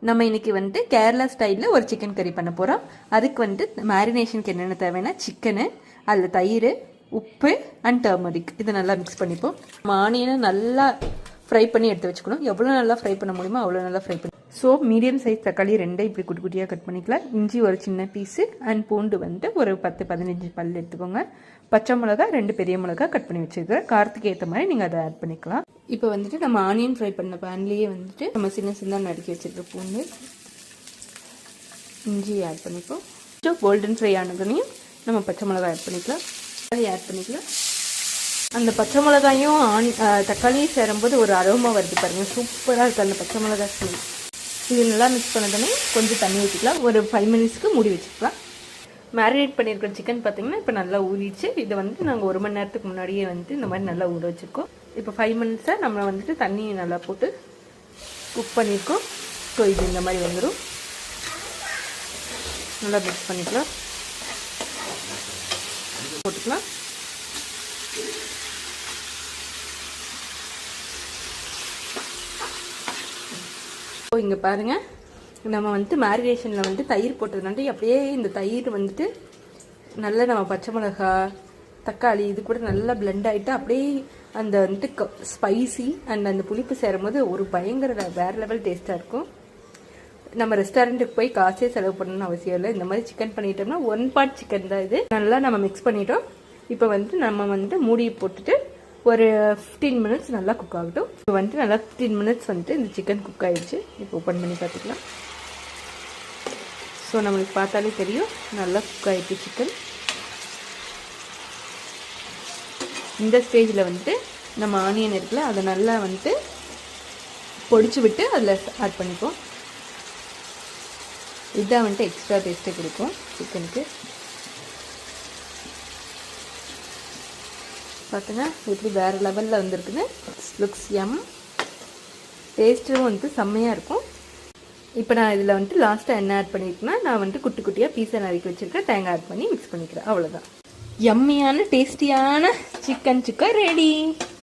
நம்ம இன்றைக்கி வந்துட்டு கேரளா ஸ்டைலில் ஒரு சிக்கன் கறி பண்ண போகிறோம். அதுக்கு வந்துட்டு மேரினேஷனுக்கு என்னென்ன தேவைன்னா சிக்கனு, அதில் தயிர், உப்பு அண்ட் டர்மரிக் இதை நல்லா மிக்ஸ் பண்ணிப்போம். ஆனியனை நல்லா ஃப்ரை பண்ணி எடுத்து வச்சுக்கணும். எவ்வளோ நல்லா ஃப்ரை பண்ண முடியுமோ அவ்வளோ நல்லா ஃப்ரை பண்ணி. ஸோ மீடியம் சைஸ் தக்காளி 2 இப்படி குட்டி குட்டியாக கட் பண்ணிக்கலாம். இஞ்சி ஒரு சின்ன பீஸு அண்ட் பூண்டு வந்துட்டு ஒரு 10-15 பல் எடுத்துக்கோங்க. பச்சை மிளகா 2 பெரிய மிளகா கட் பண்ணி வச்சுருக்கேன். காரத்துக்கு ஏற்ற மாதிரி நீங்கள் அதை ஆட் பண்ணிக்கலாம். இப்போ வந்துட்டு நம்ம ஆனியன் ஃப்ரை பண்ண பேன்லேயே வந்துட்டு நம்ம சின்ன நறுக்கி வச்சுருக்க பூண்டு, இஞ்சி ஆட் பண்ணிப்போம். கோல்டன் ஃப்ரை ஆனதுனையும் நம்ம பச்சை மிளகா ஆட் பண்ணிக்கலாம். ஆட் பண்ணிக்கலாம். அந்த பச்சை மிளகாயும் தக்காளியும் சேரும்போது ஒரு அரோமா வருது பாருங்கள், சூப்பராக இருக்குது அந்த பச்சை மிளகாய் ஸ்மெல். இது நல்லா மிக்ஸ் பண்ணதுனே கொஞ்சம் தண்ணி ஊற்றிக்கலாம். ஒரு 5 மினிட்ஸ்க்கு மூடி வச்சுக்கலாம். மேரினேட் பண்ணியிருக்கிற சிக்கன் பார்த்திங்கன்னா இப்போ நல்லா ஊறிடுச்சு. இதை வந்துட்டு நாங்கள் 1 மணி நேரத்துக்கு முன்னாடியே வந்துட்டு இந்த மாதிரி நல்லா ஊற வச்சுருக்கோம். இப்போ 5 மினிட்ஸாக நம்ம வந்துட்டு தண்ணியை நல்லா போட்டு குக் பண்ணியிருக்கோம். ஸோ இது இந்த மாதிரி வந்துடும். நல்லா மிக்ஸ் பண்ணிக்கலாம், போட்டுக்கலாம். இங்கே பாருங்கள், நம்ம வந்துட்டு மேரினேஷனில் வந்துட்டு தயிர் போட்டதுனால அப்படியே இந்த தயிர் வந்துட்டு நல்லா நம்ம பச்சை மிளகா தக்காளி இது கூட நல்லா பிளெண்ட் ஆகிட்டு அப்படியே அந்த வந்துட்டு ஸ்பைசி அண்ட் அந்த புளிப்பு சேரும்போது ஒரு பயங்கர வேறு லெவல் டேஸ்ட்டாக இருக்கும். நம்ம ரெஸ்டாரண்ட்டுக்கு போய் காசே செலவு பண்ணணும்னு அவசியம் இல்லை. இந்த மாதிரி சிக்கன் பண்ணிட்டோம்னா 1 பார்ட் சிக்கன் தான் இது. நல்லா நம்ம மிக்ஸ் பண்ணிட்டோம். இப்போ வந்துட்டு நம்ம வந்துட்டு மூடி போட்டுட்டு ஒரு 15 மினிட்ஸ் நல்லா குக் ஆகட்டும். இப்போ வந்துட்டு நல்லா 15 மினிட்ஸ் வந்துட்டு இந்த சிக்கன் குக் ஆகிடுச்சு. இப்போ ஓப்பன் பண்ணி பார்த்துக்கலாம். ஸோ நம்மளுக்கு பார்த்தாலே தெரியும் நல்லா குக் ஆகிடுச்சு சிக்கன். இந்த ஸ்டேஜில் வந்துட்டு நம்ம ஆனியன் இருக்குல்ல அதை நல்லா வந்துட்டு பொடிச்சு விட்டு அதில் ஆட் பண்ணிப்போம். இதுதான் வந்துட்டு எக்ஸ்ட்ரா டேஸ்ட்டை கொடுக்கும் சிக்கனுக்கு. பார்த்துங்க எப்படி வேறு லெவலில் வந்துருக்குன்னு. Looks M. டேஸ்ட்டும் வந்துட்டு செம்மையாக இருக்கும். இப்போ நான் இதில் வந்துட்டு லாஸ்ட்டாக என்ன ஆட் பண்ணியிருக்கேன்னா நான் வந்துட்டு குட்டி குட்டியாக பீஸை நறுக்கி வச்சுருக்கேன். தேங்காய் ஆட் பண்ணி மிக்ஸ் பண்ணிக்கிறேன். அவ்வளோதான். யம்மியான டேஸ்டியான சிக்கன் சுக்கா ரெடி.